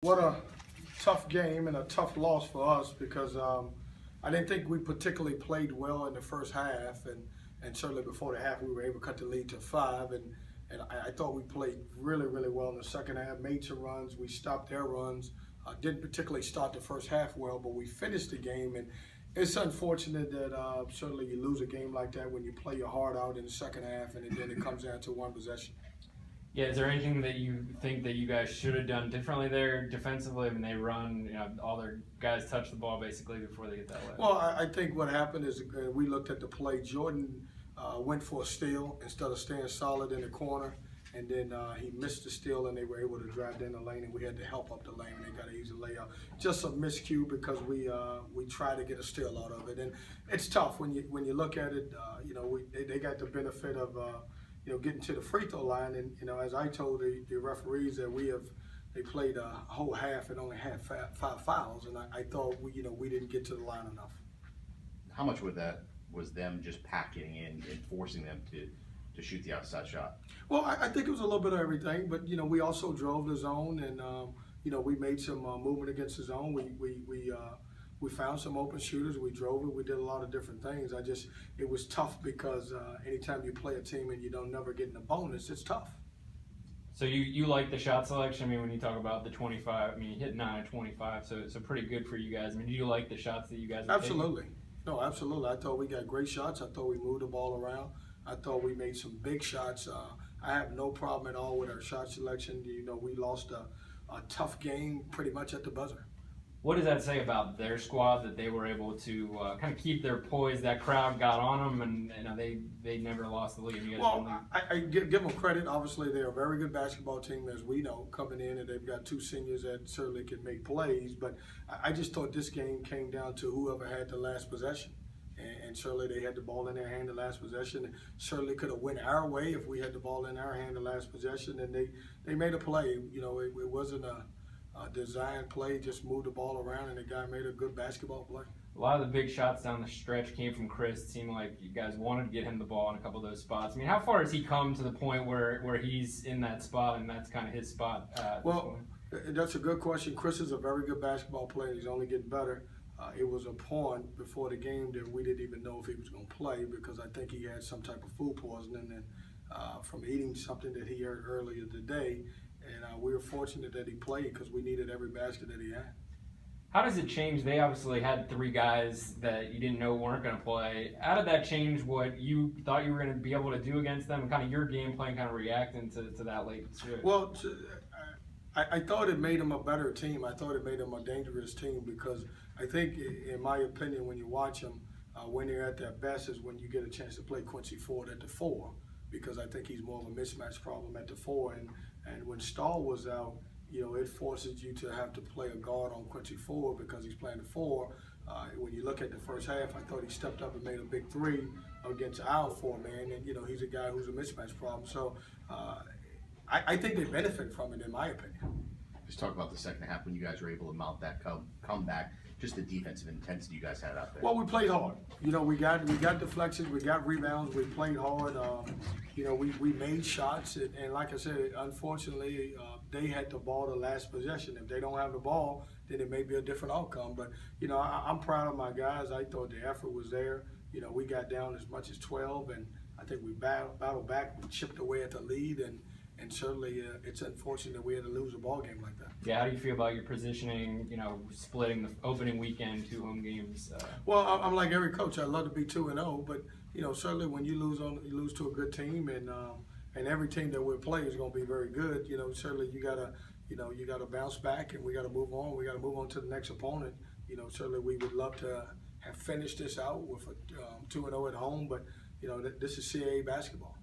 What a tough game and a tough loss for us because I didn't think we particularly played well in the first half, and certainly before the half we were able to cut the lead to 5, and I thought we played really well in the second half, made some runs, we stopped their runs, didn't particularly start the first half well, but we finished the game, and it's unfortunate that certainly you lose a game like that when you play your heart out in the second half and then it comes down to one possession. Yeah, is there anything that you think that you guys should have done differently there defensively? I mean, they run, all their guys touch the ball basically before they get that way. Well, I think what happened is we looked at the play. Jordan went for a steal instead of staying solid in the corner, and then he missed the steal, and they were able to drive down the lane, and we had to help up the lane, and they got an easy layup. Just a miscue because we tried to get a steal out of it, and it's tough when you look at it. They got the benefit of getting to the free throw line, and as I told the referees that they played a whole half and only had five fouls, and I thought we didn't get to the line enough. How much would that was them just packing in and forcing them to shoot the outside shot? Well, I think it was a little bit of everything, but we also drove the zone, and we made some movement against the zone. We found some open shooters. We drove it. We did a lot of different things. It was tough because anytime you play a team and you don't never get in a bonus, it's tough. So you like the shot selection? I mean, when you talk about the 25, I mean, you hit 9 of 25, so pretty good for you guys. I mean, do you like the shots that you guys are Absolutely. taking? No, absolutely. I thought we got great shots. I thought we moved the ball around. I thought we made some big shots. I have no problem at all with our shot selection. We lost a tough game pretty much at the buzzer. What does that say about their squad that they were able to kind of keep their poise? That crowd got on them, and they never lost the lead. I give them credit. Obviously, they're a very good basketball team, as we know, coming in, and they've got 2 seniors that certainly can make plays. But I just thought this game came down to whoever had the last possession. And certainly they had the ball in their hand the last possession. Certainly could have went our way if we had the ball in our hand the last possession. And they made a play. It wasn't a design play, just moved the ball around, and the guy made a good basketball play. A lot of the big shots down the stretch came from Chris. It seemed like you guys wanted to get him the ball in a couple of those spots. I mean, how far has he come to the point where he's in that spot and that's kind of his spot at this point? That's a good question. Chris is a very good basketball player. He's only getting better. It was a point before the game that we didn't even know if he was going to play because I think he had some type of food poisoning from eating something that he ate earlier today. And we were fortunate that he played because we needed every basket that he had. How does it change? They obviously had 3 guys that you didn't know weren't going to play. How did that change what you thought you were going to be able to do against them and kind of your game plan kind of reacting to that late switch? Well, I thought it made them a better team. I thought it made them a dangerous team because I think, in my opinion, when you watch them, when they're at their best is when you get a chance to play Quincy Ford at the 4 because I think he's more of a mismatch problem at the 4. And when Stahl was out, it forces you to have to play a guard on Quincy Ford because he's playing the 4. When you look at the first half, I thought he stepped up and made a big 3 against our 4-man, and he's a guy who's a mismatch problem. So I think they benefit from it, in my opinion. Just talk about the second half when you guys were able to mount that comeback. Just the defensive intensity you guys had out there. Well, we played hard. We got deflections, we got rebounds, we played hard. We made shots, and like I said, unfortunately, they had the ball the last possession. If they don't have the ball, then it may be a different outcome. But I'm proud of my guys. I thought the effort was there. We got down as much as 12, and I think we battled back. We chipped away at the lead, and certainly it's unfortunate that we had to lose a ball game like that. Yeah, how do you feel about your positioning, splitting the opening weekend, 2 home games? Well, I'm like every coach. I'd love to be 2-0, but certainly when you lose to a good team, and every team that we play is going to be very good. Certainly you gotta bounce back, and we got to move on. We got to move on to the next opponent. Certainly we would love to have finished this out with a 2-0 at home, but this is CAA basketball.